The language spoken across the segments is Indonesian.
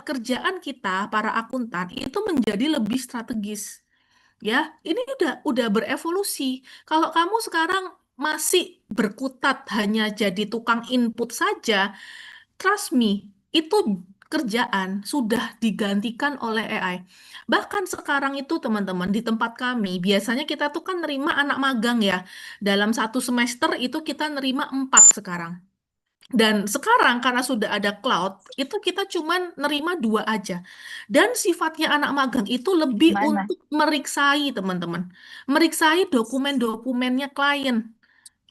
kerjaan kita para akuntan itu menjadi lebih strategis. Ya, ini udah berevolusi. Kalau kamu sekarang masih berkutat hanya jadi tukang input saja, trust me, itu kerjaan sudah digantikan oleh AI. Bahkan sekarang itu teman-teman di tempat kami, biasanya kita tuh kan nerima anak magang ya. Dalam satu semester itu kita nerima 4 sekarang. Dan sekarang karena sudah ada cloud, itu kita cuman nerima 2 aja. Dan sifatnya anak magang itu lebih Gimana? untuk meriksai teman-teman. Meriksai dokumen-dokumennya klien.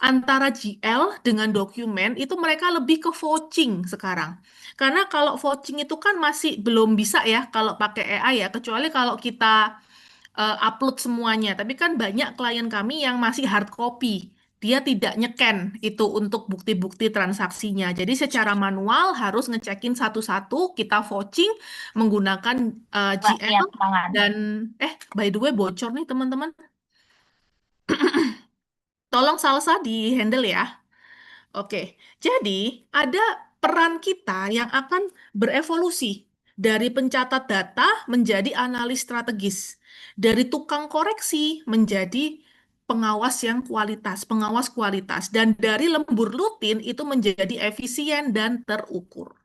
Antara GL dengan dokumen itu mereka lebih ke vouching sekarang. Karena kalau vouching itu kan masih belum bisa ya kalau pakai AI ya, kecuali kalau kita upload semuanya. Tapi kan banyak klien kami yang masih hard copy. Dia tidak nyeken itu untuk bukti-bukti transaksinya. Jadi secara manual harus ngecekin satu-satu, kita vouching menggunakan Mbak, GL niat tangan. dan by the way bocor nih teman-teman. Tolong salsa di handle ya. Oke, jadi ada peran kita yang akan berevolusi dari pencatat data menjadi analis strategis, dari tukang koreksi menjadi pengawas kualitas, dan dari lembur rutin itu menjadi efisien dan terukur.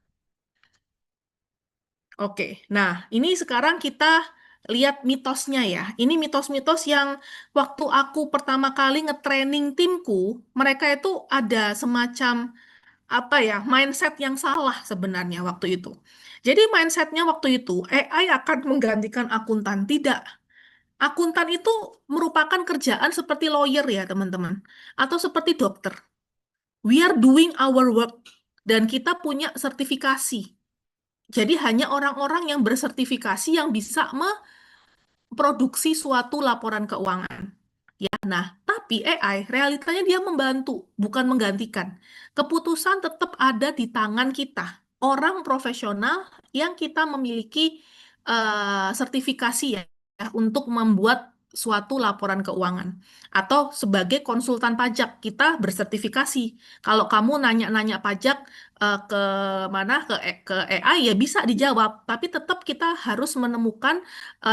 Oke, nah ini sekarang kita lihat mitosnya ya. Ini mitos-mitos yang waktu aku pertama kali nge-training timku, mereka itu ada semacam apa ya mindset yang salah sebenarnya waktu itu. Jadi mindsetnya waktu itu AI akan menggantikan akuntan. Tidak. Akuntan itu merupakan kerjaan seperti lawyer ya teman-teman. Atau seperti dokter. We are doing our work. Dan kita punya sertifikasi. Jadi hanya orang-orang yang bersertifikasi yang bisa memproduksi suatu laporan keuangan. Ya, nah, tapi AI realitanya dia membantu, bukan menggantikan. Keputusan tetap ada di tangan kita, orang profesional yang kita memiliki sertifikasi ya, untuk membuat suatu laporan keuangan. Atau sebagai konsultan pajak, kita bersertifikasi. Kalau kamu nanya-nanya pajak ke mana ke AI ya bisa dijawab, tapi tetap kita harus menemukan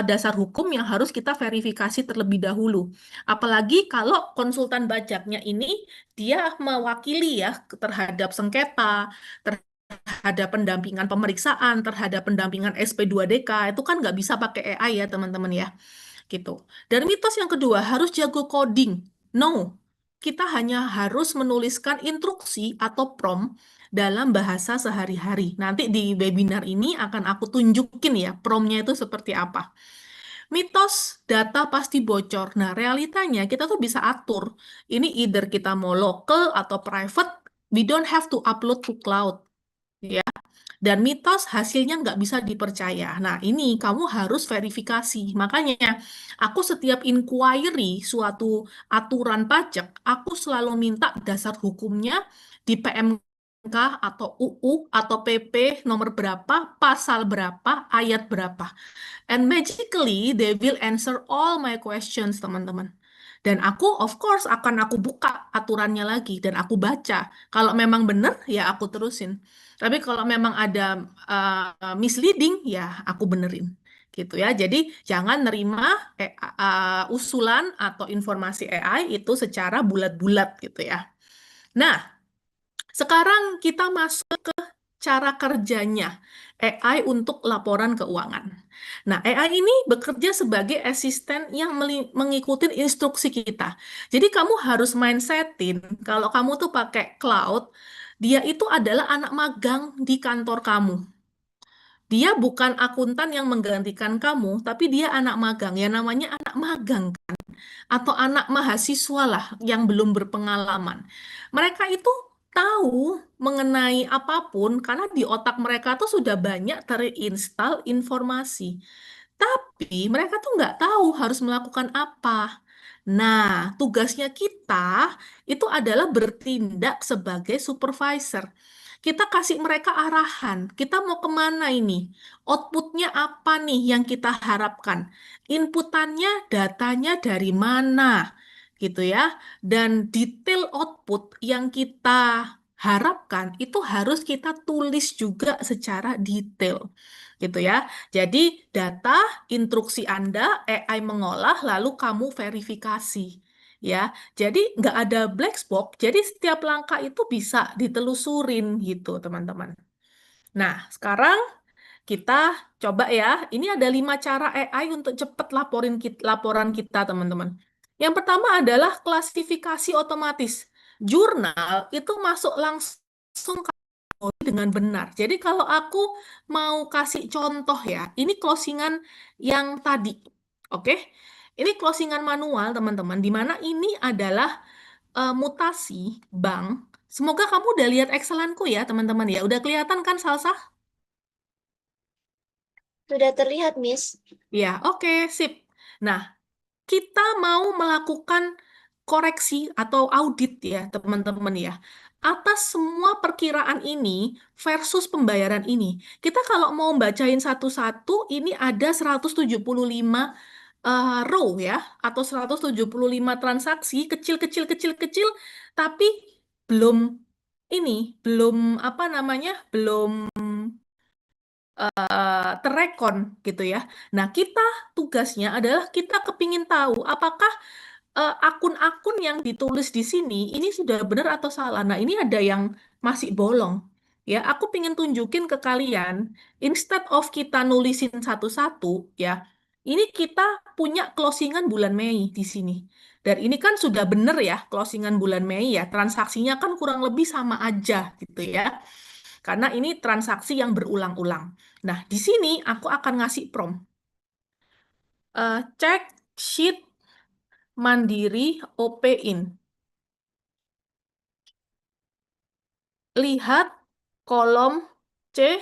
dasar hukum yang harus kita verifikasi terlebih dahulu. Apalagi kalau konsultan pajaknya ini dia mewakili ya terhadap sengketa, terhadap pendampingan pemeriksaan, terhadap pendampingan SP2DK, itu kan nggak bisa pakai AI ya teman-teman ya, gitu. Dan mitos yang kedua, harus jago coding. No, kita hanya harus menuliskan instruksi atau prompt dalam bahasa sehari-hari. Nanti di webinar ini akan aku tunjukin ya promptnya itu seperti apa. Mitos data pasti bocor. Nah, realitanya kita tuh bisa atur. Ini either kita mau local atau private, we don't have to upload to cloud. Ya. Dan mitos hasilnya nggak bisa dipercaya. Nah, ini kamu harus verifikasi. Makanya, aku setiap inquiry suatu aturan pajak, aku selalu minta dasar hukumnya di PMK atau UU atau PP nomor berapa, pasal berapa, ayat berapa. And magically, they will answer all my questions, teman-teman. Dan aku, of course, aku buka aturannya lagi dan aku baca. Kalau memang benar, ya aku terusin. Tapi kalau memang ada misleading, ya aku benerin. Gitu ya. Jadi jangan nerima usulan atau informasi AI itu secara bulat-bulat gitu ya. Nah, sekarang kita masuk cara kerjanya AI untuk laporan keuangan. Nah, AI ini bekerja sebagai asisten yang mengikuti instruksi kita. Jadi kamu harus mindsetin kalau kamu tuh pakai cloud, dia itu adalah anak magang di kantor kamu. Dia bukan akuntan yang menggantikan kamu, tapi dia anak magang. Ya namanya anak magang atau anak mahasiswa lah yang belum berpengalaman. Mereka itu tahu mengenai apapun karena di otak mereka tuh sudah banyak terinstal informasi. Tapi mereka tuh nggak tahu harus melakukan apa. Nah, tugasnya kita itu adalah bertindak sebagai supervisor. Kita kasih mereka arahan. Kita mau kemana ini? Outputnya apa nih yang kita harapkan? Inputannya, datanya dari mana? Gitu ya. Dan detail output yang kita harapkan itu harus kita tulis juga secara detail. gitu ya. Jadi data, instruksi Anda, AI mengolah, lalu kamu verifikasi. Ya, jadi nggak ada black box. Jadi setiap langkah itu bisa ditelusurin gitu, teman-teman. Nah, sekarang kita coba ya. Ini ada 5 cara AI untuk cepat laporan kita, teman-teman. Yang pertama adalah klasifikasi otomatis. Jurnal itu masuk langsung dengan benar. Jadi kalau aku mau kasih contoh ya, ini closingan yang tadi. Oke. Ini closingan manual, teman-teman, di mana ini adalah mutasi bank. Semoga kamu udah lihat Excelanku ya, teman-teman ya. Udah kelihatan kan, Salsa? Sudah terlihat, Miss. Ya, oke, sip. Nah, kita mau melakukan koreksi atau audit ya, teman-teman ya. Atas semua perkiraan ini versus pembayaran ini. Kita kalau mau bacain satu-satu, ini ada 175 row ya, atau 175 transaksi kecil-kecil kecil-kecil, tapi belum ini, belum apa namanya, belum terekon gitu ya. Nah, kita tugasnya adalah kita kepingin tahu apakah akun-akun yang ditulis di sini ini sudah benar atau salah. Nah, ini ada yang masih bolong. Ya, aku pengen tunjukin ke kalian, instead of kita nulisin satu-satu, ya, ini kita punya closingan bulan Mei di sini. Dan ini kan sudah benar ya, closingan bulan Mei ya, transaksinya kan kurang lebih sama aja gitu ya. Karena ini transaksi yang berulang-ulang. Nah, di sini aku akan ngasih prompt. Cek sheet Mandiri OP-in. Lihat kolom C,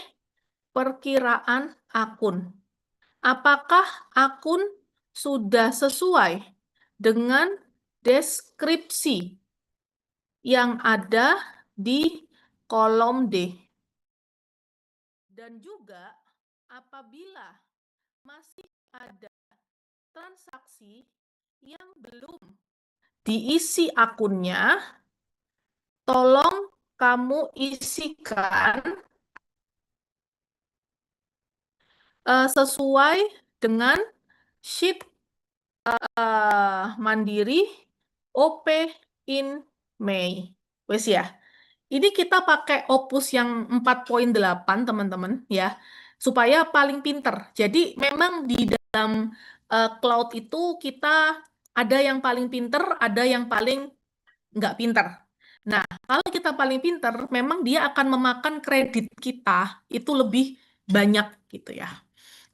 perkiraan akun. Apakah akun sudah sesuai dengan deskripsi yang ada di kolom D? Dan juga apabila masih ada transaksi yang belum diisi akunnya, tolong kamu isikan sesuai dengan sheet Mandiri OP in Mei. Wes ya. Ini kita pakai Opus yang 4.8, teman-teman, ya. Supaya paling pinter. Jadi memang di dalam cloud itu kita ada yang paling pinter, ada yang paling nggak pinter. Nah, kalau kita paling pinter, memang dia akan memakan kredit kita itu lebih banyak gitu ya.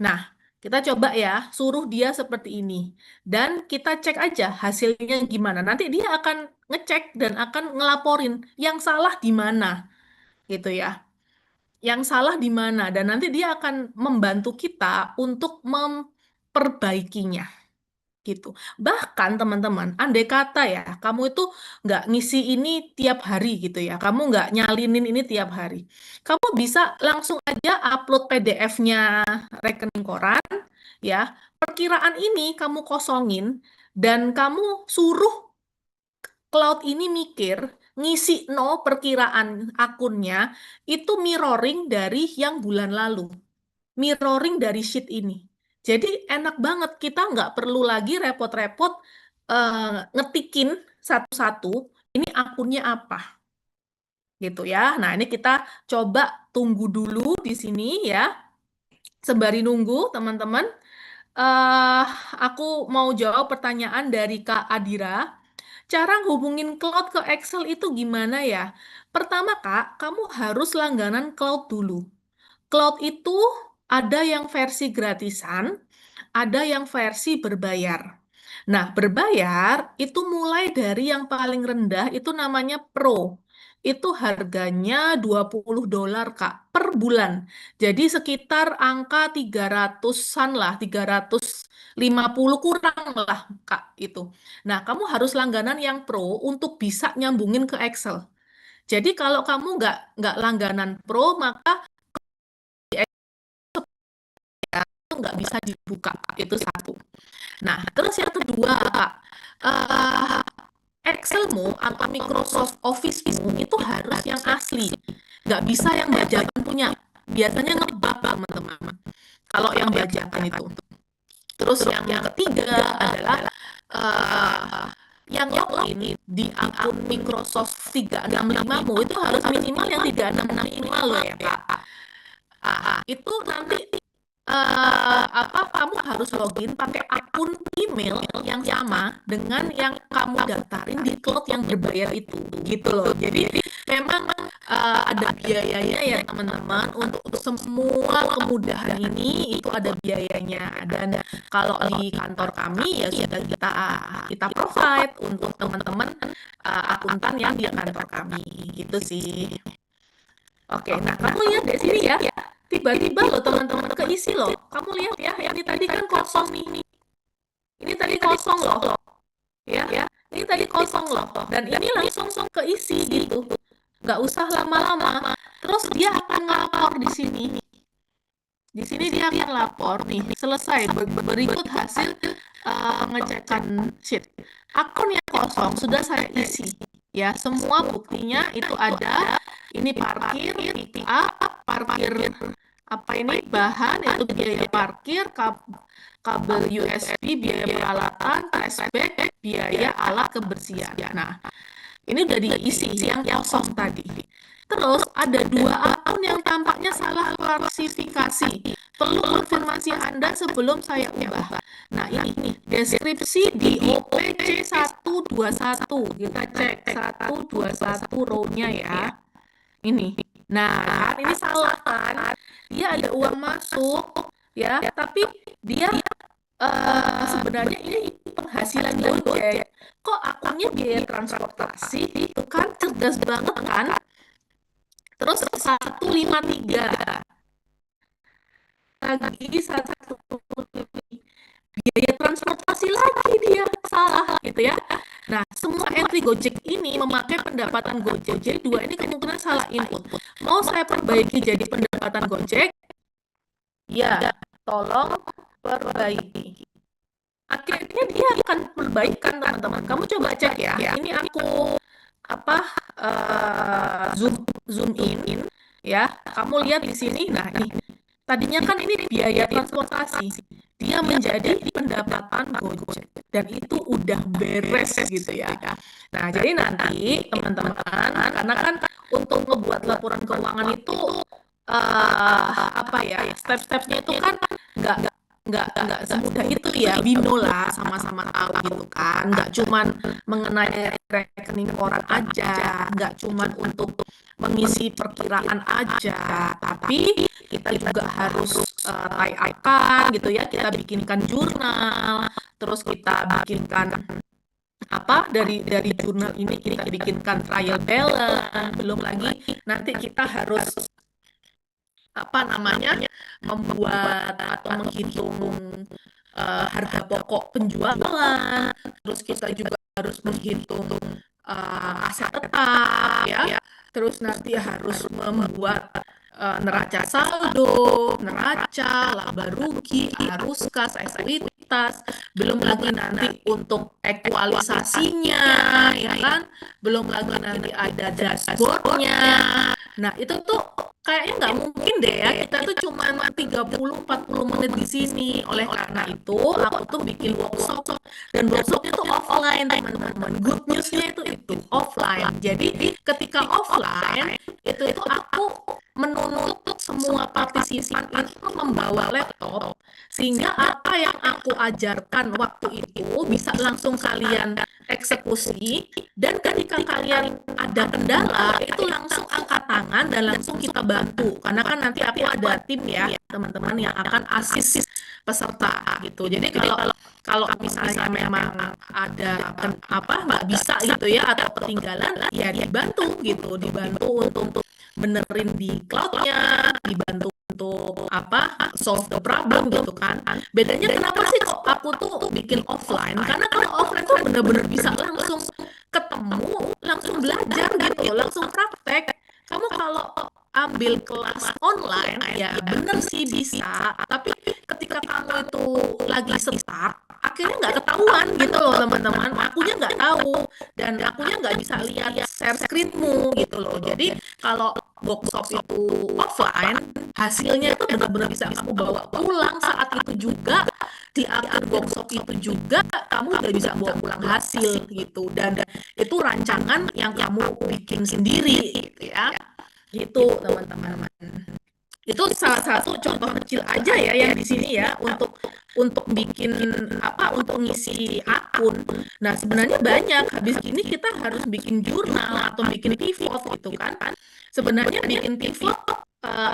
Nah, kita coba ya, suruh dia seperti ini. Dan kita cek aja hasilnya gimana. Nanti dia akan ngecek dan akan ngelaporin yang salah di mana gitu ya. Yang salah di mana. Dan nanti dia akan membantu kita untuk memperbaikinya gitu. Bahkan teman-teman, andai kata ya, kamu itu nggak ngisi ini tiap hari gitu ya, kamu nggak nyalinin ini tiap hari. Kamu bisa langsung aja upload PDF-nya rekening koran, ya. Perkiraan ini kamu kosongin dan kamu suruh cloud ini mikir, ngisi no perkiraan akunnya itu mirroring dari yang bulan lalu, mirroring dari sheet ini. Jadi enak banget, kita nggak perlu lagi repot-repot ngetikin satu-satu, ini akunnya apa, gitu ya. Nah, ini kita coba tunggu dulu di sini ya. Sembari nunggu, teman-teman, eh aku mau jawab pertanyaan dari Kak Adira. Cara hubungin cloud ke Excel itu gimana ya? Pertama, Kak, kamu harus langganan cloud dulu. Cloud itu ada yang versi gratisan, ada yang versi berbayar. Nah, berbayar itu mulai dari yang paling rendah itu namanya Pro. Itu harganya $20 Kak per bulan. Jadi sekitar angka 300-an lah, 350 kurang lah Kak itu. Nah, kamu harus langganan yang Pro untuk bisa nyambungin ke Excel. Jadi kalau kamu nggak langganan Pro, maka itu nggak bisa dibuka. Itu satu. Nah, terus yang kedua, Kak, eh, Excelmu atau Microsoft Office-mu itu harus yang asli. Nggak bisa yang bajakan punya. Biasanya ngebug teman-teman. Kalau yang bajakan itu. Terus yang ketiga adalah yang login di akun Microsoft 365mu itu harus minimal yang 365 loh ya Pak. Itu nanti kamu harus login pakai akun email yang sama dengan yang kamu daftarin di cloud yang berbayar itu gitu loh. Jadi memang ada biayanya ya teman-teman. Untuk semua kemudahan ini itu ada biayanya, dan kalau di kantor kami ya sudah kita provide untuk teman-teman akuntan yang di kantor kami gitu sih. Oke, nah kamu lihat di sini ya, tiba-tiba loh teman-teman keisi loh. Kamu lihat ya, ini tadi kan kosong nih. Ini tadi kosong loh. Ya, ini tadi kosong loh. Dan ini langsung keisi gitu. Nggak usah lama-lama. Terus dia akan ngelapor di sini. Di sini dia akan lapor nih, selesai berikut hasil pengecekan sheet. Akun yang kosong sudah saya isi. Ya, semua buktinya itu ada. Ini parkir, pick up, parkir apa ini bahan, itu biaya parkir, kabel USB, biaya peralatan, cashback, biaya alat kebersihan. Nah, ini udah diisi yang kosong tadi. Terus ada 2 akun yang tampaknya salah klasifikasi. Perlu konfirmasi Anda sebelum saya ubah. Nah, ini deskripsi di OPC 121. Kita cek 121 row-nya ya. Ini. Nah, kan ini salah kan? Dia ada uang masuk ya, tapi dia sebenarnya ini penghasilan Gojek. Kok akunnya biaya transportasi? Itu kan cerdas banget kan? Terus 153 lagi, biaya transportasi lagi dia salah gitu ya. Nah, semua entry Gojek ini memakai pendapatan Gojek. Jadi 2 ini kemungkinan salah input. Mau saya perbaiki jadi pendapatan Gojek? Ya, tolong perbaiki. Akhirnya dia akan perbaikan teman-teman. Kamu coba cek ya. Ini aku zoom in ya. Kamu lihat di sini. Nah, ini tadinya kan ini biaya transportasi. Dia menjadi pendapatan Gojek dan itu udah beres gitu ya. Nah, jadi nanti teman-teman, karena kan untuk membuat laporan keuangan itu step-stepnya itu kan nggak semudah itu ya. Bino lah, sama-sama tahu gitu kan. Nggak cuman mengenai rekening orang aja, nggak cuman untuk mengisi perkiraan aja, tapi kita juga harus tie-up-kan gitu ya. Kita bikinkan jurnal, terus kita bikinkan dari jurnal ini kita bikinkan trial balance. Belum lagi nanti kita harus membuat atau menghitung harga pokok penjualan. Terus kita juga harus menghitung aset tetap ya. Terus nanti harus membuat neraca saldo, neraca, laba rugi, arus kas, ekuitas, belum lagi nanti untuk ekualisasinya, ya kan? Belum lagi nanti ada dashboardnya. Nah, itu tuh kayaknya nggak mungkin deh ya, kita tuh cuma 30-40 menit di sini. Oleh karena itu, aku tuh bikin workshop, dan workshopnya tuh offline, teman-teman. Good news-nya itu offline. Jadi, ketika offline, itu aku menuntut semua partisipan itu membawa laptop, sehingga apa yang aku ajarkan waktu itu bisa langsung kalian eksekusi, dan ketika kalian ada kendala itu langsung angkat tangan dan langsung kita bantu, karena kan nanti aku ada tim ya teman-teman yang akan assist peserta gitu. Jadi kalau misalnya memang ada nggak bisa gitu ya, atau ketinggalan ya dibantu untuk benerin di cloud-nya, dibantu untuk solve the problem gitu kan. Bedanya kenapa sih kok aku tuh bikin offline? Karena kalau offline tuh bener-bener bisa langsung ketemu, langsung belajar gitu, langsung praktek. Kamu kalau ambil kelas online ya bener sih bisa, tapi ketika kamu itu lagi start, akhirnya nggak ketahuan gitu loh teman-teman. Akunya nggak tahu, dan akunya nggak bisa lihat share screenmu gitu loh. Jadi kalau workshop itu offline, hasilnya itu benar-benar bisa kamu bawa pulang saat itu juga, di akhir workshop itu juga kamu udah bisa bawa pulang hasil gitu, dan itu rancangan yang kamu bikin sendiri gitu ya, gitu teman-teman. Itu salah satu contoh kecil aja ya yang di sini ya, untuk bikin apa, untuk ngisi akun. Nah, sebenarnya banyak. Habis ini kita harus bikin jurnal atau bikin pivot gitu kan. Sebenarnya bikin pivot,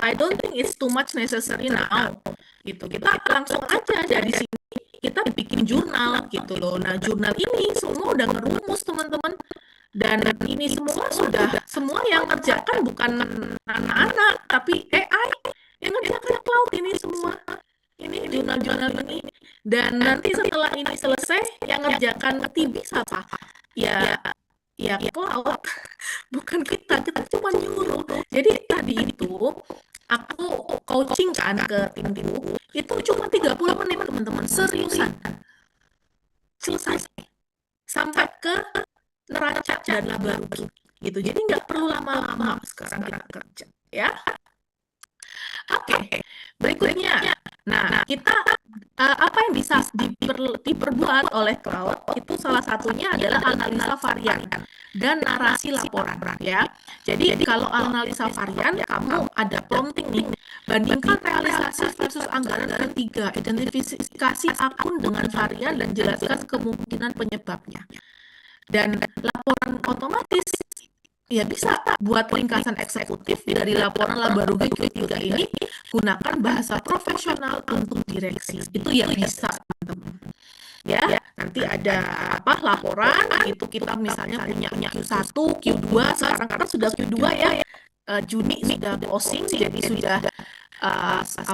I don't think it's too much necessary now. Gitu. Kita langsung aja dari sini kita bikin jurnal gitu loh. Nah, jurnal ini semua udah ngerumus teman-teman. Dan ini semua yang ngerjakan bukan anak-anak, tapi AI yang ngerjakan cloud ini semua. Ini jurnal-jurnal ini. Dan nanti setelah ini selesai, yang ngerjakan TV siapa? Ya cloud, bukan kita cuma nyuruh. Jadi tadi itu aku coaching kan ke timku, itu cuma 30 menit teman-teman, seriusan. Selesai. Sampai ke neraca dan laba rugi gitu. Jadi nggak perlu lama-lama sekarang kita kerja ya. Oke, berikutnya. Nah, kita apa yang bisa diperbuat oleh cloud itu salah satunya adalah analisa varian dan narasi laporan ya. Jadi kalau analisa varian, kamu ada prompting nih, bandingkan realisasi versus anggaran ketiga, identifikasi akun dengan varian dan jelaskan kemungkinan penyebabnya. Dan laporan otomatis ya bisa buat ringkasan eksekutif dari laporan laba rugi Q3 ini, gunakan bahasa profesional untuk direksi. Itu yang bisa teman-teman. Ya, nanti ada apa laporan itu kita misalnya punya Q1, Q2, sekarang karena sudah Q2 ya. Juni sudah closing, jadi sudah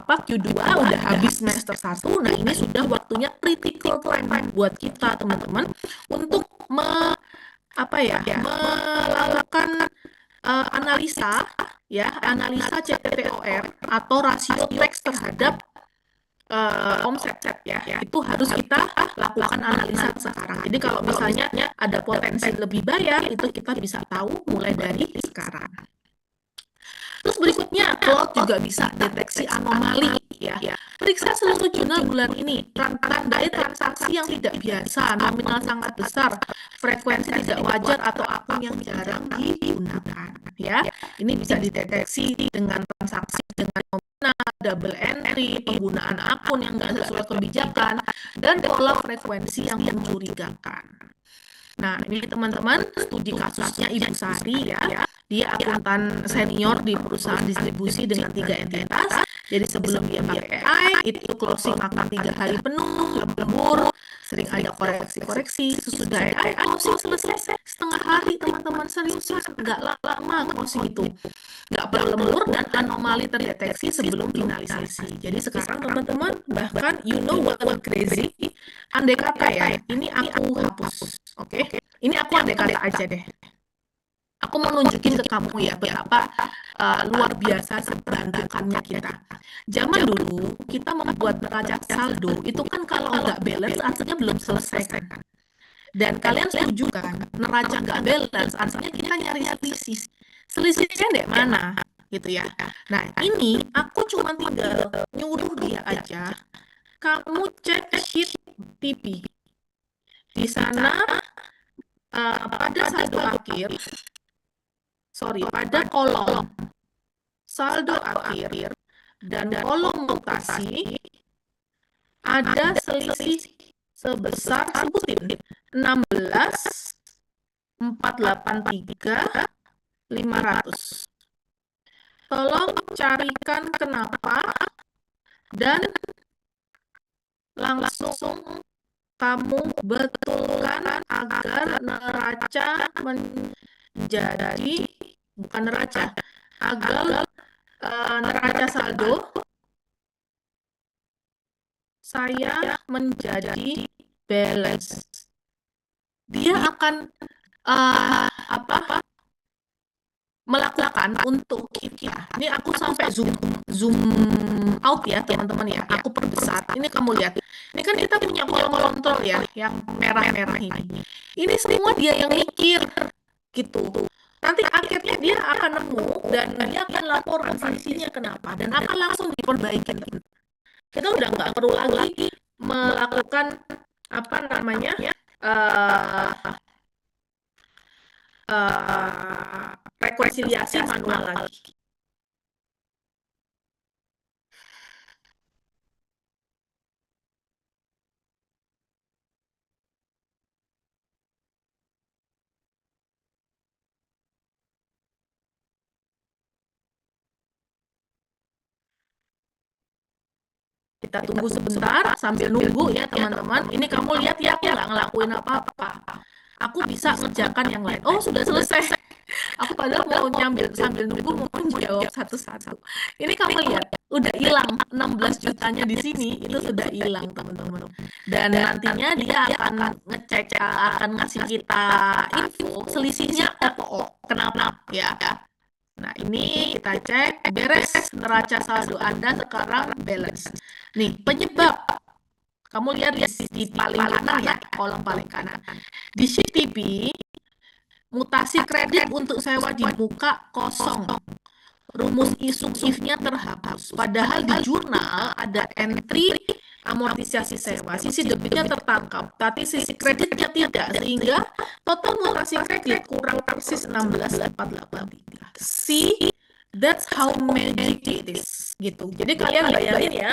Q2 udah habis semester 1. Nah, ini sudah waktunya critical time buat kita teman-teman untuk melakukan analisa CTTOR atau rasio tax terhadap omset ya. Itu harus kita lakukan analisa sekarang. Jadi kalau misalnya ada potensi lebih bayar, itu kita bisa tahu mulai dari sekarang. Terus berikutnya, cloud juga bisa deteksi anomali ya. Periksa seluruh jurnal bulan ini, tandai transaksi yang tidak biasa, nominal sangat besar, frekuensi tidak wajar, atau akun yang jarang digunakan ya. Ini bisa dideteksi dengan transaksi dengan nominal, double entry, penggunaan akun yang tidak sesuai kebijakan, dan pola frekuensi yang mencurigakan. Nah, ini teman-teman studi kasusnya Ibu Sari ya. Dia akuntan senior di perusahaan distribusi dengan 3 entitas. Jadi sebelum dia pakai AI, itu closing akan 3 hari penuh, lembur, sering ada koreksi-koreksi. Sesudah AI closing selesai setengah hari teman-teman, seriusan nggak lama closing itu. Nggak perlu lembur dan anomali terdeteksi sebelum finalisasi. Jadi sekarang teman-teman, bahkan you know what crazy, andai kata ya, ini aku hapus. Oke, ini aku andai kata aja deh. Aku mau nunjukin ke kamu ya betapa luar biasa seberantakannya kita. Zaman dulu kita membuat neraca saldo itu kan kalau nggak balance artinya belum selesai kan. Dan kalian setuju kan, neraca nggak balance artinya kita nyari selisih. Selisihnya di mana gitu ya. Nah, ini aku cuma tinggal nyuruh dia aja. Kamu cek sheet TV. Di sana pada kolom saldo akhir dan kolom mutasi ada selisih sebesar, sebutin, 16.483.500. Tolong carikan kenapa dan langsung kamu betulkan agar neraca menjadi, bukan neraca, agar neraca saldo saya menjadi balance. Dia akan melakukan untuk kita. Ini aku sampai zoom out ya teman-teman ya. Aku perbesar. Ini kamu lihat. Ini kan kita punya kolom kontrol ya, yang merah-merah ini. Ini semua dia yang mikir gitu. Nanti akhirnya dia akan nemu dan dia akan laporan selisihnya kenapa dan akan langsung diperbaiki. Kita udah nggak perlu lagi melakukan apa namanya eh rekonsiliasi manual lagi. Kita tunggu sebentar sambil nunggu ya teman-teman. Ini kamu lihat ya, aku nggak ngelakuin apa-apa. Aku bisa ngerjakan yang lain. Oh, sudah selesai. Aku padahal mau nyambil sambil nunggu mau menjawab satu-satu. Ini kamu lihat, udah hilang 16 jutanya di sini, itu sudah hilang teman-teman. Dan nantinya dia akan ngecek, akan ngasih kita info selisihnya apa kenapa ya. Nah, ini kita cek beres neraca saldo Anda sekarang balance. Nih, penyebab. Kamu lihat di paling kanan ya, kolom paling kanan. Di sheet TP, mutasi kredit untuk sewa di muka kosong. Rumus if-nya terhapus. Padahal di jurnal ada entry amortisasi sewa. Sisi debitnya tertangkap, tapi sisi kreditnya tidak. Sehingga total mutasi kredit kurang persis 16,483. See, that's how magic it is. Gitu. Jadi kalian bayangin ya,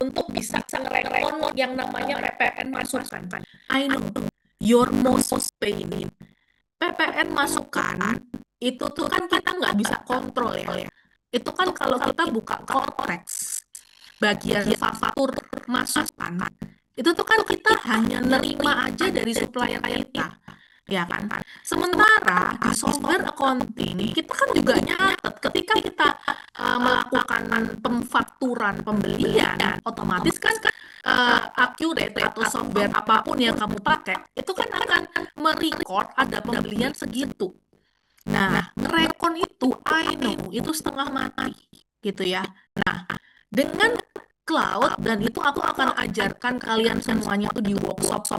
untuk bisa ngerekon yang namanya PPN masukan. I know, your most pain. PPN masukan, itu tuh kan kita nggak bisa kontrol ya. Itu kan kalau kita buka Cortex, bagian faktur masukan, itu tuh kan kita hanya nerima aja dari supplier kita, ya kan? Sementara di software accounting, kita kan juga nyatet ketika kita melakukan pemfakturan pembelian, otomatis kan Accurate atau software apapun yang kamu pakai, itu kan akan merecord ada pembelian segitu. Nah, ngerekon itu, I know, itu setengah mati, gitu ya. Nah, dengan cloud, dan itu aku akan ajarkan kalian semuanya tuh di workshop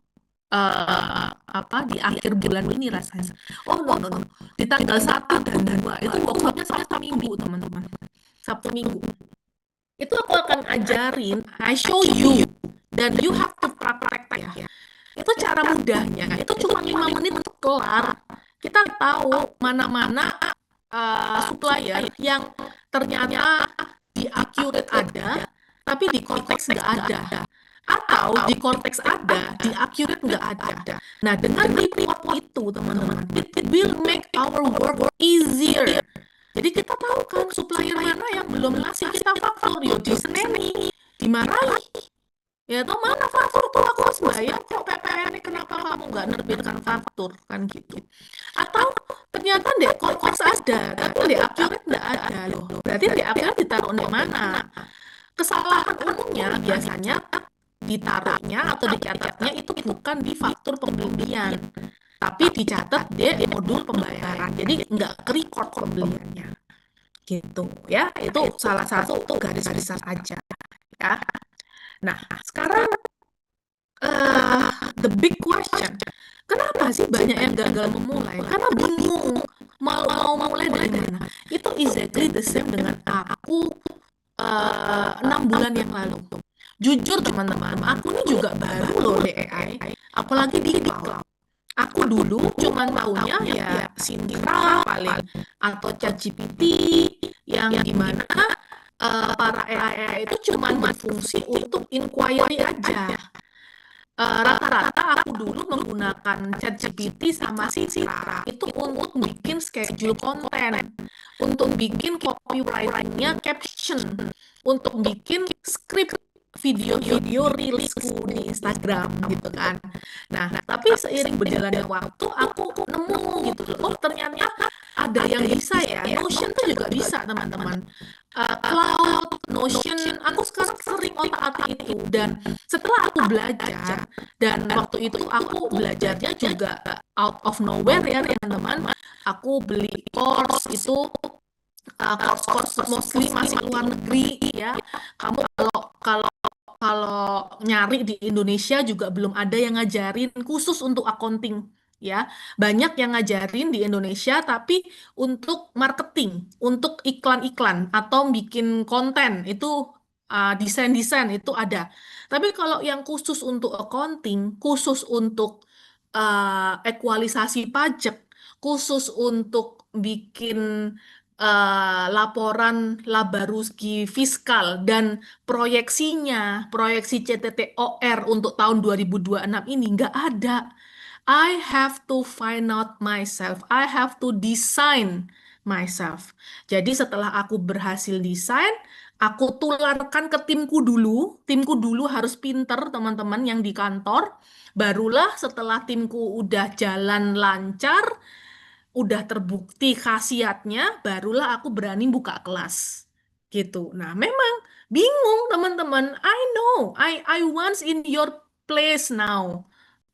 di akhir bulan ini rasanya. Oh, no. Di tanggal 1 dan 2, itu workshopnya Sabtu Minggu, teman-teman. Sabtu Minggu. Itu aku akan ajarin, I show you, dan you have to praktek ya. Itu cara mudahnya, itu cuma 5 menit untuk kelar. Kita tahu mana-mana supplier yang ternyata di accurate ada, tapi di Cortex nggak ada. Atau di Cortex ada, di accurate nggak ada. Nah, dengan report itu, teman-teman, it will make our work easier. Jadi kita tahu kan supplier mana yang belum ngasih kita faktur, yuk diseneni, dimarahi. Ya tuh mana faktur tuh, aku harus bayar kok PPN, kenapa kamu nggak nerbitkan faktur, kan gitu. Atau ternyata di Cortex ada, tapi di accurate nggak ada loh. Berarti di accurate ditaruh di mana? Kesalahan umumnya biasanya ditaruhnya atau dicatatnya itu bukan di faktur pembelian, tapi dicatat di modul pembayaran. Jadi nggak ke-record pembeliannya. Gitu ya. Itu salah satu garis besar aja ya. Nah, sekarang the big question. Kenapa sih banyak yang gagal memulai? Karena bingung mau mulai dari mana. Itu exactly the same dengan aku 6 bulan yang lalu. Jujur teman-teman, aku ini juga baru loh di AI, apalagi di cloud. Aku dulu cuma taunya ya Syndra paling atau ChatGPT yang dimana para AI itu cuma berfungsi untuk inquiry aja. Rata-rata aku dulu menggunakan ChatGPT sama Syndra itu untuk bikin schedule konten, untuk bikin copywriting-nya caption, untuk bikin script video-video rilisku di Instagram gitu kan. Nah, tapi seiring berjalannya waktu aku nemu gitu loh, oh ternyata ada yang bisa ya. Notion tuh juga bisa teman-teman. Cloud, Notion, aku sekarang sering otak-atik itu. Dan setelah aku belajar, dan waktu itu aku belajarnya juga out of nowhere ya teman-teman. Aku beli course itu, course mostly masih luar negeri ya. Kamu kalau nyari di Indonesia juga belum ada yang ngajarin khusus untuk accounting ya. Banyak yang ngajarin di Indonesia, tapi untuk marketing, untuk iklan-iklan atau bikin konten itu desain-desain itu ada. Tapi kalau yang khusus untuk accounting, khusus untuk ekualisasi pajak, khusus untuk bikin laporan laba rugi fiskal dan proyeksi CTTOR untuk tahun 2026 ini nggak ada. I have to find out myself. I have to design myself. Jadi setelah aku berhasil desain, aku tularkan ke timku dulu. Timku dulu harus pinter, teman-teman yang di kantor. Barulah setelah timku udah jalan lancar, udah terbukti khasiatnya, barulah aku berani buka kelas. Gitu. Nah, memang bingung, teman-teman. I know. I once in your place now.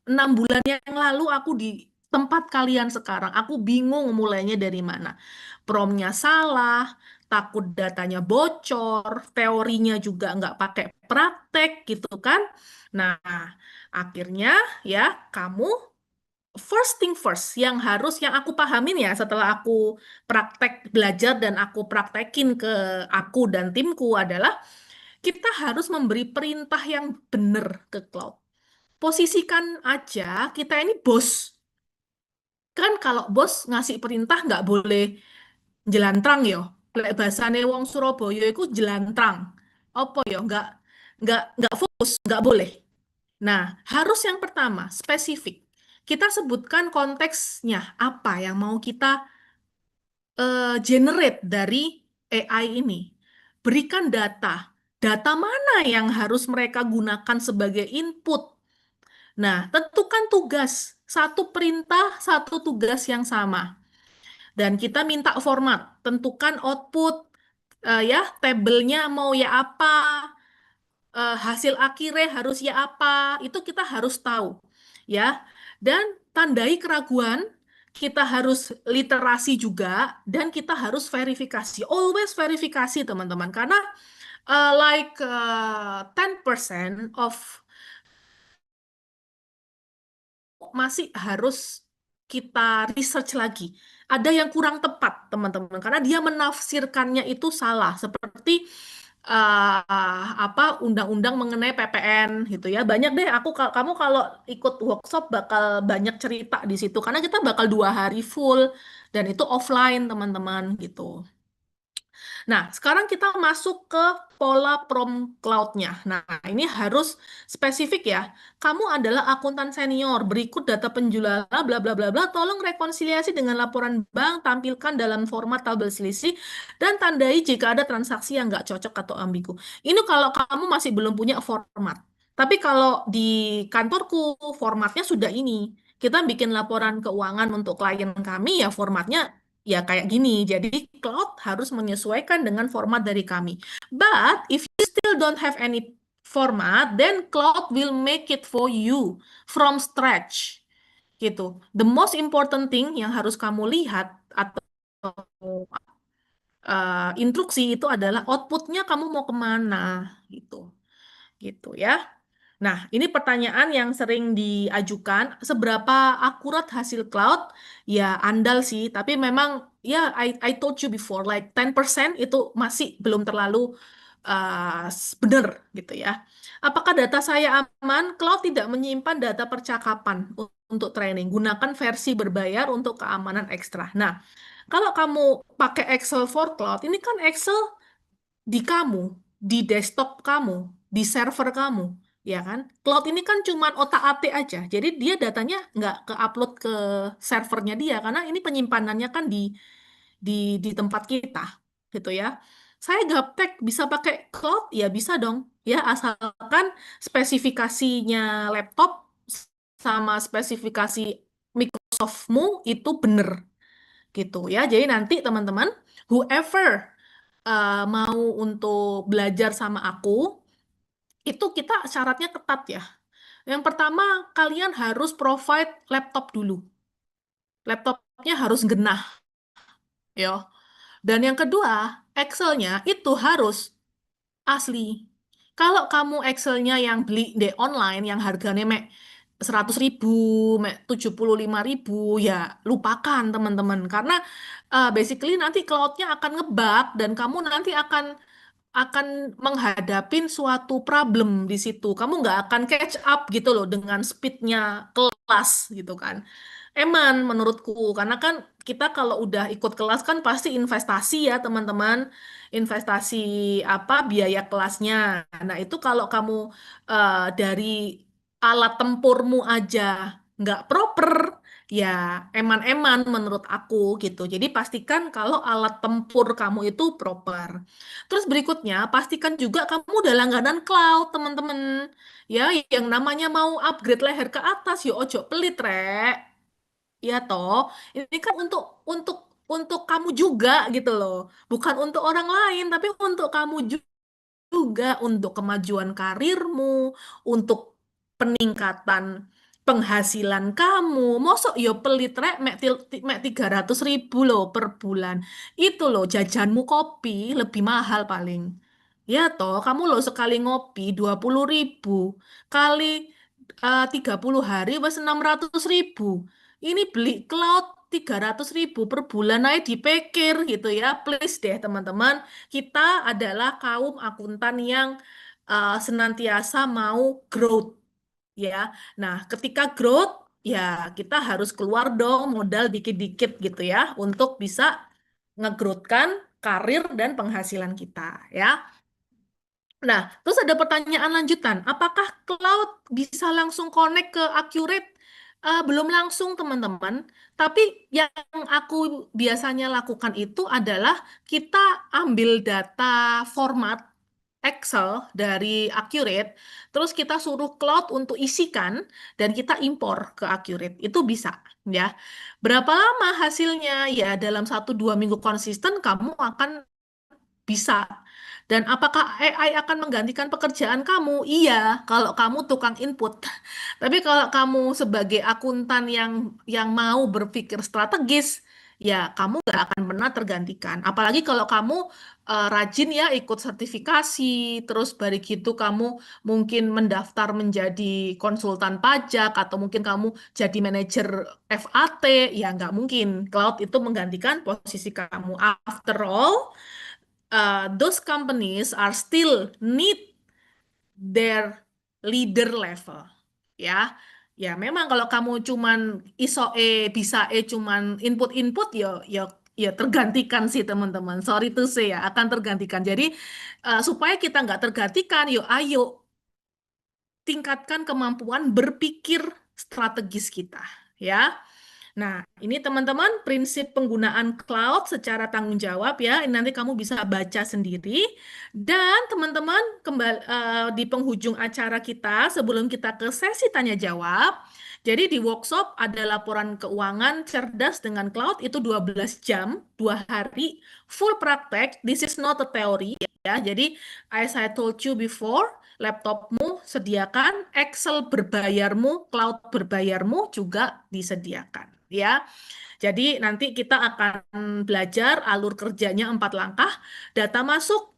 6 bulan yang lalu aku di tempat kalian sekarang. Aku bingung mulainya dari mana. Promnya salah, takut datanya bocor, teorinya juga nggak pakai praktek gitu kan. Nah, akhirnya ya kamu first thing first yang aku pahamin ya setelah aku praktek belajar dan aku praktekin ke aku dan timku adalah kita harus memberi perintah yang benar ke cloud. Posisikan aja kita ini bos. Kan kalau bos ngasih perintah nggak boleh jelantrang yo. Lek bahasane wong Surabaya itu jelantrang. Apa yo? Nggak fokus, nggak boleh. Nah, harus yang pertama spesifik. Kita sebutkan konteksnya apa yang mau kita generate dari AI ini. Berikan data. Data mana yang harus mereka gunakan sebagai input. Nah, tentukan tugas. Satu perintah, satu tugas yang sama. Dan kita minta format. Tentukan output, ya, tabelnya mau ya apa, hasil akhirnya harus ya apa, itu kita harus tahu. Ya, dan tandai keraguan, kita harus literasi juga, dan kita harus verifikasi. Always verifikasi, teman-teman. Karena like 10% of masih harus kita research lagi. Ada yang kurang tepat, teman-teman, karena dia menafsirkannya itu salah, seperti apa undang-undang mengenai PPN gitu ya. Banyak deh kamu kalau ikut workshop bakal banyak cerita di situ karena kita bakal 2 hari full dan itu offline, teman-teman gitu. Nah, sekarang kita masuk ke pola prompt cloud-nya. Nah, ini harus spesifik ya. Kamu adalah akuntan senior, berikut data penjualan, bla bla bla bla. Tolong rekonsiliasi dengan laporan bank, tampilkan dalam format tabel selisih, dan tandai jika ada transaksi yang nggak cocok atau ambigu. Ini kalau kamu masih belum punya format. Tapi kalau di kantorku, formatnya sudah ini. Kita bikin laporan keuangan untuk klien kami, ya formatnya ya kayak gini. Jadi cloud harus menyesuaikan dengan format dari kami. But if you still don't have any format, then cloud will make it for you from scratch. Gitu. The most important thing yang harus kamu lihat atau instruksi itu adalah outputnya kamu mau kemana gitu. Gitu ya. Nah, ini pertanyaan yang sering diajukan, seberapa akurat hasil cloud? Ya, andal sih, tapi memang ya I told you before, like 10% itu masih belum terlalu benar gitu ya. Apakah data saya aman? Cloud tidak menyimpan data percakapan untuk training. Gunakan versi berbayar untuk keamanan ekstra. Nah, kalau kamu pakai Excel for Cloud, ini kan Excel di kamu, di desktop kamu, di server kamu, ya kan? Cloud ini kan cuma otak-atik aja, jadi dia datanya nggak ke-upload ke servernya dia, karena ini penyimpanannya kan di di tempat kita, gitu ya. Saya gaptek bisa pakai cloud, ya bisa dong, ya asalkan spesifikasinya laptop sama spesifikasi Microsoftmu itu bener, gitu ya. Jadi nanti teman-teman, whoever mau untuk belajar sama aku, itu kita syaratnya ketat ya. Yang pertama, kalian harus provide laptop dulu. Laptopnya harus genah, ya. Dan yang kedua, Excelnya itu harus asli. Kalau kamu Excelnya yang beli di online, yang harganya 100.000, 75.000, ya lupakan teman-teman. Karena basically nanti cloud-nya akan ngebug dan kamu nanti akan menghadapin suatu problem di situ. Kamu nggak akan catch up gitu loh dengan speednya kelas gitu kan. Eman menurutku, karena kan kita kalau udah ikut kelas kan pasti investasi ya teman-teman. Investasi apa biaya kelasnya. Nah itu kalau kamu dari alat tempurmu aja nggak proper, ya eman-eman menurut aku gitu. Jadi pastikan kalau alat tempur kamu itu proper. Terus berikutnya, pastikan juga kamu udah langganan cloud, teman-teman. Ya, yang namanya mau upgrade leher ke atas, yo ojo pelit, rek. Ya toh, ini kan untuk kamu juga gitu loh. Bukan untuk orang lain, tapi untuk kamu juga untuk kemajuan karirmu, untuk peningkatan penghasilan kamu. Mosok yo pelit rek mek 300.000 loh per bulan. Itu loh jajanmu kopi lebih mahal paling. Ya toh, kamu loh sekali ngopi 20.000 kali 30 hari wes 600.000. Ini beli cloud 300.000 per bulan aja dipikir gitu ya. Please deh teman-teman, kita adalah kaum akuntan yang senantiasa mau growth ya. Nah, ketika growth ya kita harus keluar dong modal dikit-dikit gitu ya untuk bisa ngegrowthkan karir dan penghasilan kita ya. Nah, terus ada pertanyaan lanjutan. Apakah cloud bisa langsung connect ke Accurate? Belum langsung, teman-teman. Tapi yang aku biasanya lakukan itu adalah kita ambil data format Excel dari Accurate, terus kita suruh cloud untuk isikan, dan kita impor ke Accurate. Itu bisa, ya. Berapa lama hasilnya? Ya, dalam 1-2 minggu konsisten, kamu akan bisa. Dan apakah AI akan menggantikan pekerjaan kamu? Iya, kalau kamu tukang input. Tapi kalau kamu sebagai akuntan yang mau berpikir strategis, ya kamu nggak akan pernah tergantikan. Apalagi kalau kamu rajin ya ikut sertifikasi, terus balik gitu kamu mungkin mendaftar menjadi konsultan pajak atau mungkin kamu jadi manajer FAT, ya nggak mungkin. Cloud itu menggantikan posisi kamu. After all, those companies are still need their leader level ya. Ya memang kalau kamu cuman bisa cuman input-input, ya tergantikan sih teman-teman, sorry to say ya akan tergantikan. Jadi supaya kita nggak tergantikan, yuk ayo tingkatkan kemampuan berpikir strategis kita ya. Nah, ini teman-teman prinsip penggunaan cloud secara tanggung jawab ya. Ini nanti kamu bisa baca sendiri. Dan teman-teman kembali di penghujung acara kita sebelum kita ke sesi tanya jawab. Jadi di workshop ada laporan keuangan cerdas dengan cloud itu 12 jam, 2 hari, full praktek. This is not a theory ya. Jadi as I told you before, laptopmu sediakan, Excel berbayarmu, cloud berbayarmu juga disediakan ya. Jadi nanti kita akan belajar alur kerjanya 4 langkah. Data masuk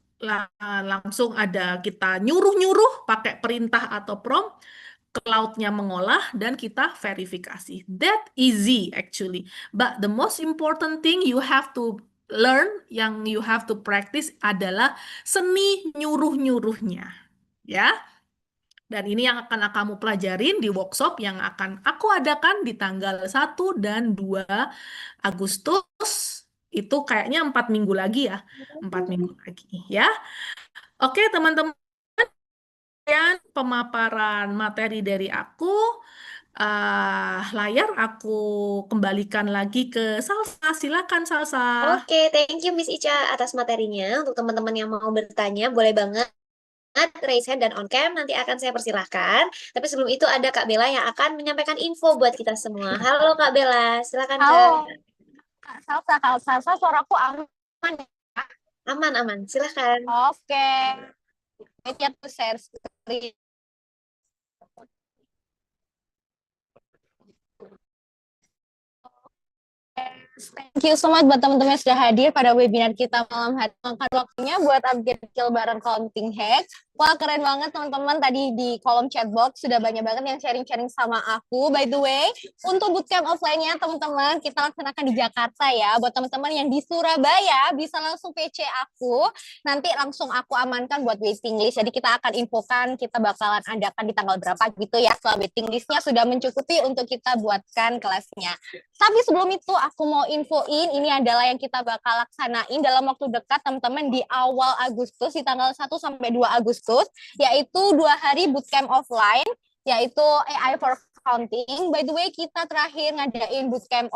langsung ada kita nyuruh-nyuruh pakai perintah atau prompt, cloud-nya mengolah dan kita verifikasi. That easy actually. But the most important thing you have to learn, yang you have to practice adalah seni nyuruh-nyuruhnya. Ya. Dan ini yang akan kamu pelajarin di workshop yang akan aku adakan di tanggal 1 dan 2 Agustus. Itu kayaknya 4 minggu lagi ya. 4 minggu lagi ya. Oke teman-teman, pemaparan materi dari aku. Layar aku kembalikan lagi ke Salsa. Silakan Salsa. Oke, thank you Miss Ica atas materinya. Untuk teman-teman yang mau bertanya, boleh banget raise hand dan on cam. Nanti akan saya persilahkan. Tapi sebelum itu ada Kak Bella yang akan menyampaikan info buat kita semua. Halo Kak Bella, silakan Kak. Halo, Kak Salsa. Kak Salsa, suaraku aman ya? Aman, aman. Silakan. Oke. Media to share screen. Thank you so much buat teman-teman yang sudah hadir pada webinar kita malam hari. Makan waktunya buat update skill bareng counting hack. Wah, keren banget teman-teman. Tadi di kolom chat box sudah banyak banget yang sharing-sharing sama aku. By the way, untuk bootcamp offline-nya teman-teman, kita laksanakan di Jakarta ya. Buat teman-teman yang di Surabaya, bisa langsung PC aku. Nanti langsung aku amankan buat waiting list. Jadi kita akan infokan, kita bakalan adakan di tanggal berapa gitu ya. Setelah waiting list-nya sudah mencukupi untuk kita buatkan kelasnya. Tapi sebelum itu aku mau infoin ini adalah yang kita bakal laksanain dalam waktu dekat teman-teman di awal Agustus di tanggal 1 sampai 2 Agustus yaitu 2 hari bootcamp offline yaitu AI for Accounting. By the way kita terakhir ngadain bootcamp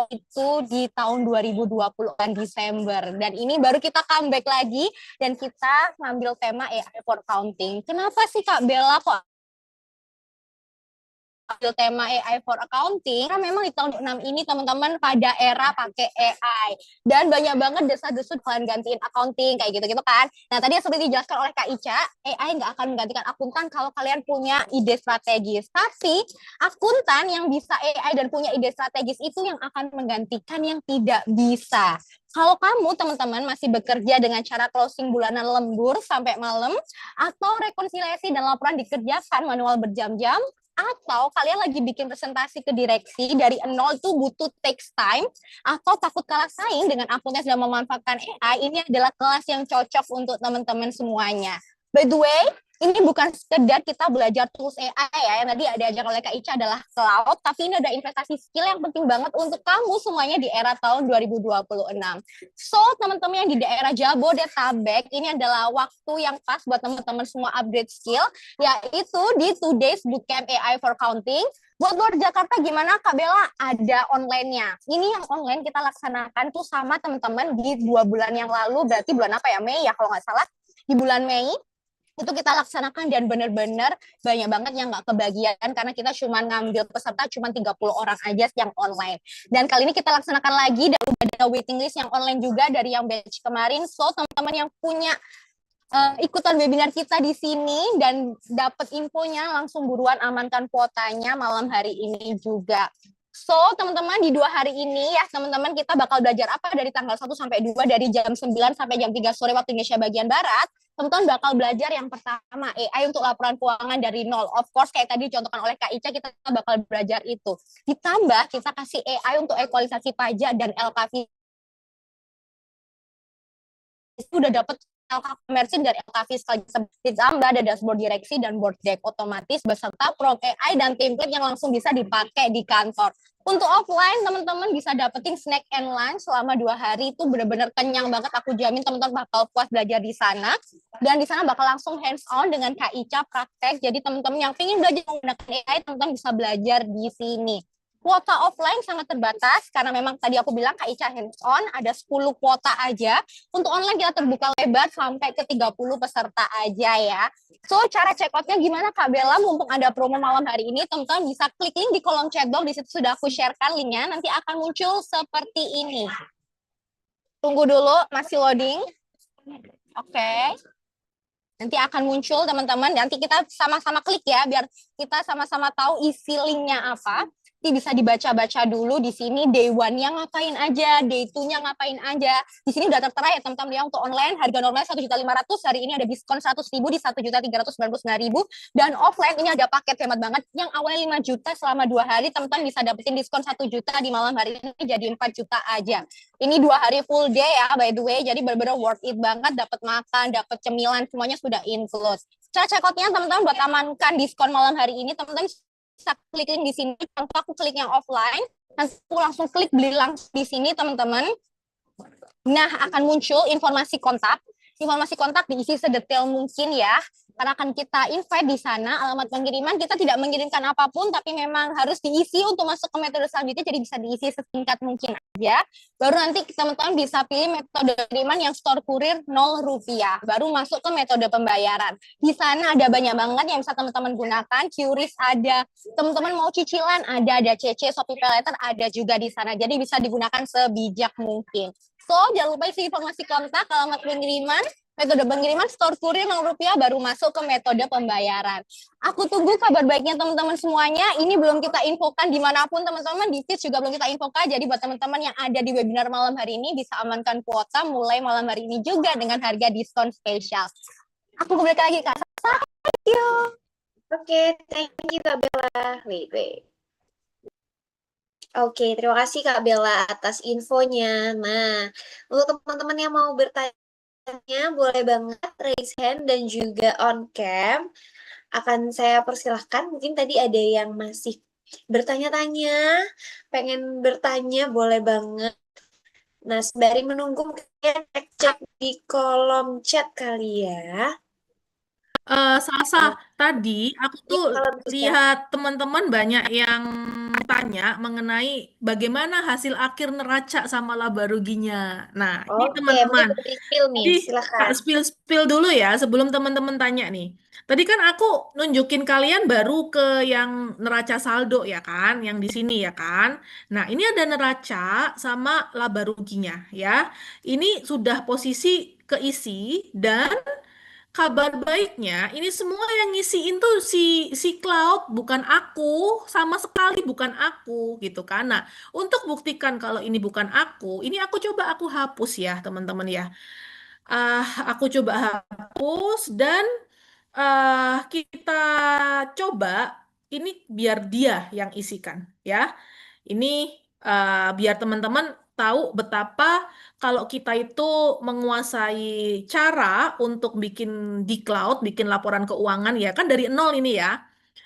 itu di tahun 2020 Desember dan ini baru kita comeback lagi dan kita ngambil tema AI for Accounting. Kenapa sih Kak Bella kok ambil tema AI for Accounting? Karena memang di tahun 6 ini teman-teman pada era pakai AI dan banyak banget desa-desu kalian gantiin accounting kayak gitu-gitu kan. Nah tadi seperti dijelaskan oleh Kak Ica, AI nggak akan menggantikan akuntan kalau kalian punya ide strategis. Tapi akuntan yang bisa AI dan punya ide strategis itu yang akan menggantikan yang tidak bisa. Kalau kamu teman-teman masih bekerja dengan cara closing bulanan lembur sampai malam atau rekonsiliasi dan laporan dikerjakan manual berjam-jam, atau kalian lagi bikin presentasi ke direksi dari nol tuh butuh takes time atau takut kalah saing dengan akun yang sudah memanfaatkan AI, ini adalah kelas yang cocok untuk teman-teman semuanya. By the way, ini bukan sekedar kita belajar tools AI ya, yang tadi ada ajar oleh Kak Ica adalah cloud, tapi ini ada investasi skill yang penting banget untuk kamu semuanya di era tahun 2026. So, teman-teman yang di daerah Jabodetabek, ini adalah waktu yang pas buat teman-teman semua upgrade skill, yaitu di 2 days bootcamp AI for Counting. Buat luar Jakarta gimana Kak Bella? Ada online-nya. Ini yang online kita laksanakan tuh sama teman-teman di 2 bulan yang lalu, berarti bulan apa ya? Mei ya kalau nggak salah. Di bulan Mei itu kita laksanakan dan benar-benar banyak banget yang nggak kebagian karena kita cuma ngambil peserta cuma 30 orang aja yang online. Dan kali ini kita laksanakan lagi dan udah ada waiting list yang online juga dari yang batch kemarin. So teman-teman yang punya ikutan webinar kita di sini dan dapat infonya langsung buruan amankan kuotanya malam hari ini juga. So, teman-teman di 2 hari ini ya, teman-teman kita bakal belajar apa dari tanggal 1 sampai 2 dari jam 9 sampai jam 3 sore waktu Indonesia bagian Barat. Teman-teman bakal belajar yang pertama AI untuk laporan keuangan dari nol. Of course kayak tadi contohkan oleh Kak Ica kita bakal belajar itu. Ditambah kita kasih AI untuk ekualisasi pajak dan LKV. Itu udah dapat LK Merchant dari LK Fiskal. Ditambah ada dashboard direksi dan board deck otomatis beserta prompt AI dan template yang langsung bisa dipakai di kantor. Untuk offline, teman-teman bisa dapetin snack and lunch selama 2 hari. Itu benar-benar kenyang banget. Aku jamin teman-teman bakal puas belajar di sana. Dan di sana bakal langsung hands-on dengan Kak Ica praktek. Jadi teman-teman yang ingin belajar menggunakan AI, teman-teman bisa belajar di sini. Kuota offline sangat terbatas karena memang tadi aku bilang Kak Ica hands-on, ada 10 kuota aja. Untuk online kita terbuka lebar sampai ke 30 peserta aja ya. So, cara check out-nya gimana Kak Bella? Mumpung ada promo malam hari ini, teman-teman bisa klik link di kolom chat box. Di situ sudah aku sharekan linknya. Nanti akan muncul seperti ini. Tunggu dulu, masih loading. Oke. Nanti akan muncul teman-teman. Nanti kita sama-sama klik ya, biar kita sama-sama tahu isi linknya apa. Nanti bisa dibaca-baca dulu di sini day 1-nya ngapain aja, day 2-nya ngapain aja. Di sini udah tertera ya teman-teman ya untuk online harga normal 1.500.000, hari ini ada diskon 100.000 di 1.399.000 dan offline ini ada paket hemat banget yang awalnya 5 juta selama 2 hari teman-teman bisa dapetin diskon 1 juta di malam hari ini jadi 4 juta aja. Ini 2 hari full day ya by the way, jadi benar-benar worth it banget, dapat makan, dapat cemilan, semuanya sudah include. Cara check out-nya teman-teman buat amankan diskon malam hari ini teman-teman bisa klik link di sini. Contoh aku klik yang offline, nanti aku langsung klik beli langsung di sini teman-teman. Nah, akan muncul informasi kontak. Informasi kontak diisi sedetail mungkin ya. Karena akan kita invite di sana, alamat pengiriman kita tidak mengirimkan apapun, tapi memang harus diisi untuk masuk ke metode selanjutnya, jadi bisa diisi sesingkat mungkin aja. Baru nanti teman-teman bisa pilih metode pengiriman yang store kurir Rp0, baru masuk ke metode pembayaran. Di sana ada banyak banget yang bisa teman-teman gunakan, QRIS ada, teman-teman mau cicilan ada CC, Shopee Pay Later ada juga di sana, jadi bisa digunakan sebijak mungkin. So, jangan lupa isi informasi kontak, alamat pengiriman, Metode pengiriman store kurir Rupiah baru masuk ke metode pembayaran. Aku tunggu kabar baiknya teman-teman semuanya. Ini belum kita infokan dimanapun teman-teman, di feed juga belum kita infokan. Jadi buat teman-teman yang ada di webinar malam hari ini bisa amankan kuota mulai malam hari ini juga dengan harga diskon spesial. Aku kembali lagi Kak Sasa. Thank you. Oke, thank you Kak Bella. Wait. Oke, terima kasih Kak Bella atas infonya. Nah, untuk teman-teman yang mau bertanya, boleh banget raise hand dan juga on cam. Akan saya persilahkan. Mungkin tadi ada yang masih bertanya-tanya, pengen bertanya, boleh banget. Nah, sembari menunggu mungkin cek di kolom chat kali ya. Salsa, tadi aku Ya, tuh kalau bisa. lihat teman-teman banyak yang tanya mengenai bagaimana hasil akhir neraca sama laba ruginya. Nah, ini Oke, mungkin teman-teman. boleh di-spill nih, Jadi, silakan. spill dulu ya sebelum teman-teman tanya nih. Tadi kan aku nunjukin kalian baru ke yang neraca saldo ya kan, yang di sini ya kan. Nah, ini ada neraca sama laba ruginya ya. Ini sudah posisi keisi dan kabar baiknya, ini semua yang ngisiin tuh si cloud, bukan aku, sama sekali bukan aku, gitu kan. Nah, untuk buktikan kalau ini bukan aku, ini aku hapus ya, teman-teman ya. Aku coba hapus dan kita coba ini biar dia yang isikan ya. Ini biar teman-teman tahu betapa kalau kita itu menguasai cara untuk bikin di cloud, bikin laporan keuangan ya kan dari nol ini ya.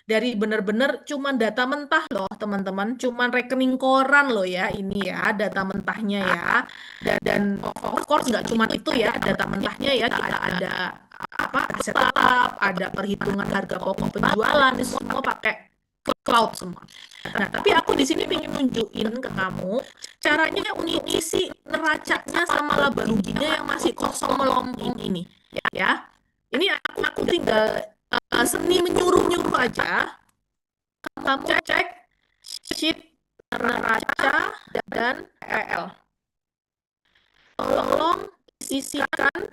Dari benar-benar cuman data mentah loh teman-teman, cuman rekening koran loh ya ini ya data mentahnya ya. Dan of course nggak cuma itu ya data mentahnya ya, kita ada apa aset tetap, ada perhitungan harga pokok penjualan, ini semua pakai cloud semua. Nah, tapi aku di sini pengen nunjukin ke kamu caranya untuk isi neracanya sama laba ruginya yang masih kosong melempem ini, ya. Ini aku tinggal seni menyuruh-nyuruh aja. Kamu cek sheet neraca dan PL. Tolong sisihkan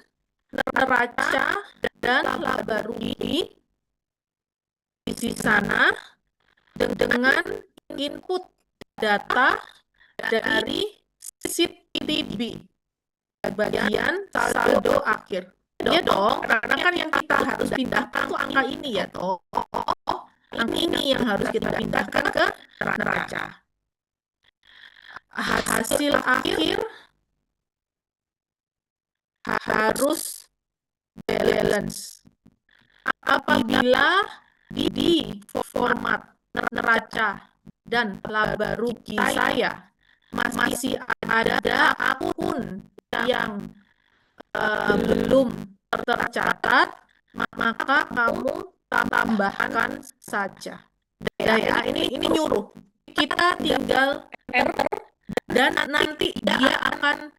neraca dan laba rugi di sana dengan input data dari sheet TB bagian saldo akhir. Ya dong, karena kan yang kita harus pindahkan tuh angka ini ya toh. Angka ini yang harus kita pindahkan ke neraca. Hasil akhir harus balance. Apabila di format neraca dan laba rugi saya masih ada akun yang belum tercatat, maka kamu tambahkan saja. Ya, ini nyuruh. Kita tinggal enter dan nanti dia akan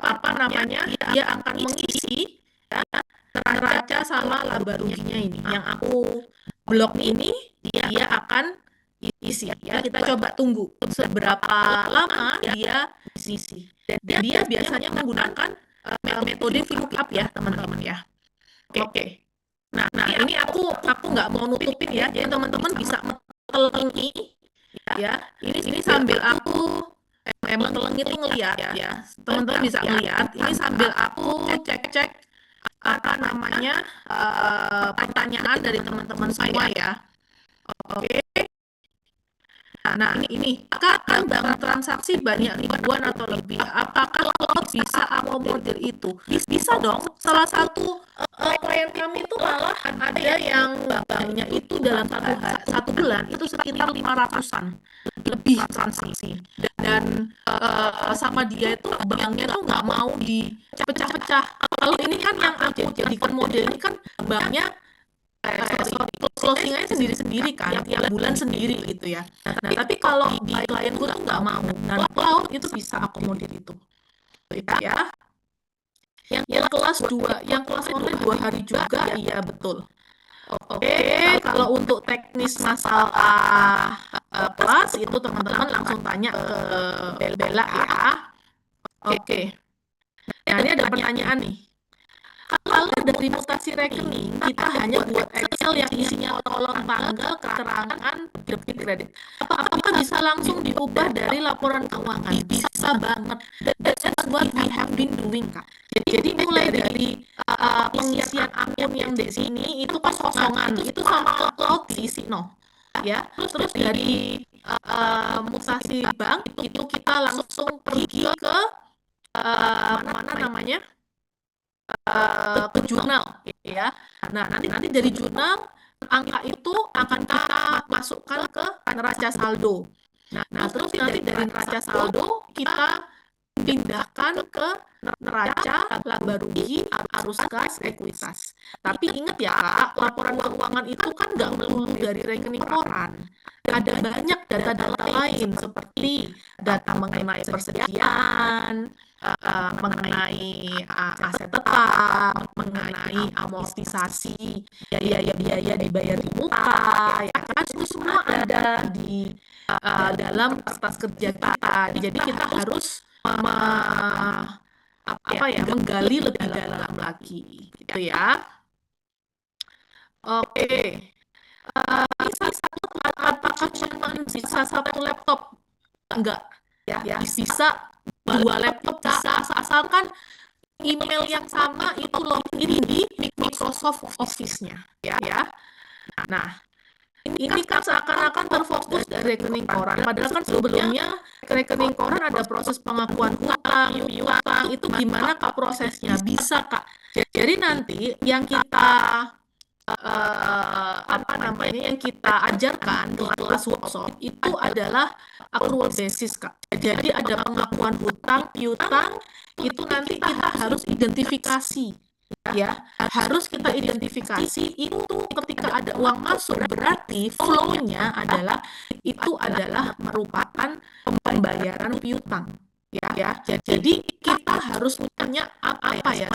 apa namanya? Dia akan mengisi neraca sama laba ruginya ini. Yang aku blok ini dia akan isi ya. Kita coba tunggu seberapa lama dia isi. Dan dia biasanya menggunakan metode VLOOKUP ya teman-teman ya. Oke. Nah ini aku nggak mau nutupin ya. Jadi teman-teman bisa menelengi ya. Ini sambil aku menelengi itu ngeliat ya. Teman-teman bisa ngeliat. Ini sambil aku cek-cek apa namanya pertanyaan dari teman-teman semua ya. Oke. Nah, ini kan bank transaksi banyak ribuan atau lebih. Apakah cloud bisa akomodir itu? Bisa dong. Salah satu klien kami itu malah ada yang banknya itu dalam satu bulan itu sekitar 500-an lebih transaksi. Dan sama dia itu banknya tuh nggak mau dipecah-pecah. Kalau ini kan yang aku jadikan model ini kan banknya closing-nya sendiri-sendiri kan, tiap bulan sendiri gitu ya. Nah, tapi kalau di klienku tuh nggak mau. Nah, cloud itu bisa akomodir itu. Ya. Yang kelas 2, yang kelas online 2 hari juga, iya betul. Oke, kalau untuk teknis masalah kelas itu teman-teman langsung tanya ke Bella ya. Oke. Nah, ini ada pertanyaan nih. Kalau dari mutasi rekening, kita hanya buat Excel yang isinya kolom tanggal, keterangan, debit kredit. Apakah bisa langsung diubah dari laporan keuangan? Bisa banget. That's what we have been doing, Kak. Jadi mulai dari pengisian akun yang di sini itu kan kosongan, itu sama cloud diisi no. Ya, terus dari mutasi bank itu kita langsung pergi ke mana namanya? Ke jurnal ya. Nah, nanti dari jurnal angka itu akan kita masukkan ke neraca saldo. Nah, terus nanti dari neraca saldo kita pindahkan ke neraca laba rugi, arus kas, ekuitas. Tapi ingat ya Kak, laporan keuangan itu kan nggak melulu dari rekening koran. Ada banyak data-data lain seperti data mengenai persediaan, mengenai aset tetap, mengenai amortisasi, biaya-biaya dibayar di muka, ya kan itu semua ada di dalam kertas kerja kita. Jadi kita harus menggali lebih dalam lagi, gitu ya. Oke. Apakah cuma bisa satu laptop? Enggak, ya bisa 2 laptop bisa, asalkan email yang sama itu login di Microsoft Office-nya, ya. Nah, ini kan seakan-akan terfokus dari rekening koran, padahal kan sebelumnya rekening koran ada proses pengakuan hutang, piutang, itu gimana Kak prosesnya? Bisa Kak. Jadi nanti yang kita yang kita ajarkan di kelas workshop itu adalah accrual basis Kak. Jadi ada pengakuan hutang, piutang, itu nanti kita harus identifikasi. Ya, harus kita identifikasi itu ketika ada uang masuk berarti flow-nya adalah merupakan pembayaran piutang. Ya. Jadi kita harus punya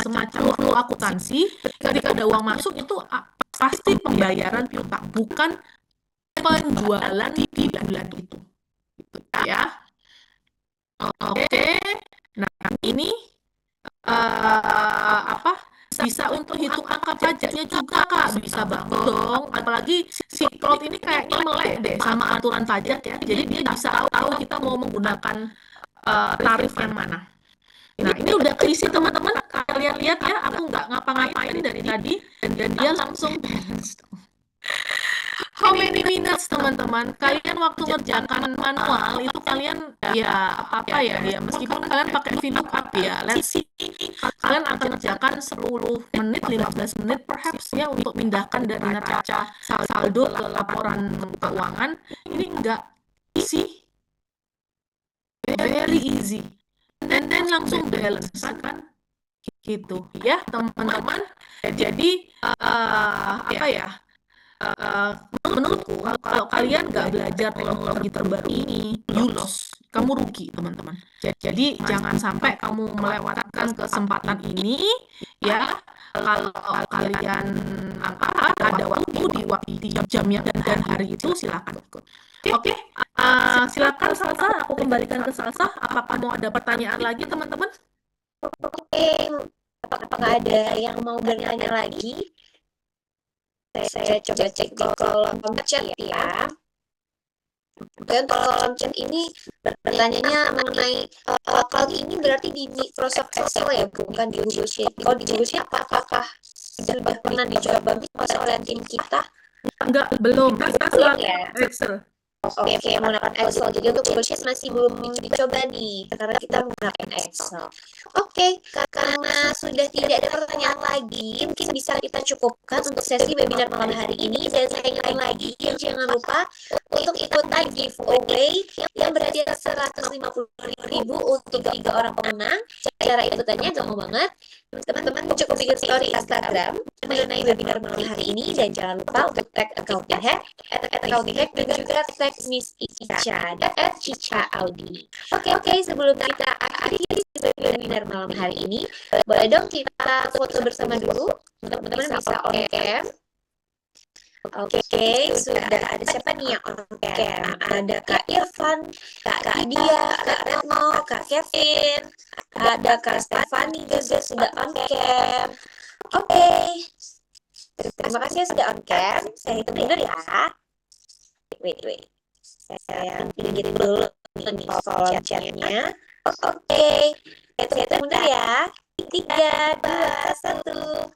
semacam flow akuntansi ketika ada uang masuk itu pasti pembayaran piutang, bukan penjualan di bulan itu. Gitu ya. Oke. Nah, ini bisa untuk hitung angka pajaknya juga Kak, bisa banget dong. Apalagi si cloud ini kayaknya melek deh sama aturan pajak ya. Jadi dia bisa tahu kita mau menggunakan tarif yang mana. Nah, ini udah keisi teman-teman. Kalian lihat ya, aku nggak ngapa-ngapain dari tadi dan dia langsung balance. How many minutes teman-teman? Kalian waktu ngerjakan manual itu kalian ya meskipun kalian pakai VLOOKUP ya, let's see kalian akan ngerjakan 10 menit, 15 menit perhaps ya untuk pindahkan dari neraca saldo ke laporan keuangan. Ini enggak easy, very easy, dan langsung balance kan gitu ya teman-teman. Jadi menurutku kalau kalian nggak belajar teknologi terbaru ini, you lost, kamu rugi teman-teman. Jadi jangan sampai kamu melewatkan kesempatan ini ya. Kalau kalian ada waktu di jamnya dan hari itu silakan ikut. Oke, silakan Salsa, aku kembalikan ke Salsa. Apakah mau ada pertanyaan lagi teman-teman? Oke, apakah ada yang mau bertanya lagi? Saya coba cek di kolom chat ya. Dan kolom chat ini bertanyanya mengenai cloud ini berarti di Microsoft Excel ya, bukan di Google Sheet. Kalau di Google Sheet apakah sudah pernah dicoba oleh tim kita? Enggak, belum. Kita selalu Excel. Oke, menggunakan Excel. Jadi untuk Google Sheet masih belum dicoba nih, karena kita menggunakan Excel. Oke, karena sudah tidak ada pertanyaan lagi, mungkin bisa kita cukupkan untuk sesi webinar malam hari ini. Dan saya ingatkan lagi, jangan lupa untuk ikutan giveaway yang berhadiah 150.000 untuk 3 orang pemenang. Cara ikutannya gampang banget. Teman-teman cukup bikin story Instagram mengenai webinar malam hari ini, dan jangan lupa untuk tag accounting hack, dan juga tag Miss Ica dan @Cica_Audi. Oke, sebelum kita akhiri webinar malam hari ini, boleh dong kita foto bersama dulu. Teman-teman bisa on cam. Oke, sudah ada siapa nih yang on cam? Ada Kak Irfan, Kak Dia, Kak Retno, Kak Kevin, ada Kak Stefani juga sudah on cam. Oke. Terima kasih ya sudah on cam. Saya hitung mundur ya. Wait. Saya pinggirin dulu nih kolom chatnya. Oke. Saya hitung mundur ya. 3, 2, 1.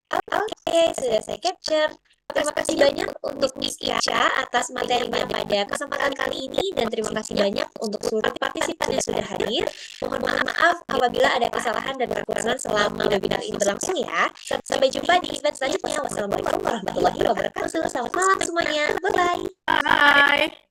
Oke, sudah saya capture. Terima kasih banyak untuk Miss Ica atas materinya pada kesempatan kali ini, dan terima kasih banyak untuk seluruh partisipan yang sudah hadir. Mohon maaf apabila ada kesalahan dan kekurangan selama webinar ini berlangsung ya. Sampai jumpa di event selanjutnya. Wassalamualaikum warahmatullahi wabarakatuh. Selamat malam semuanya. Bye-bye. Bye.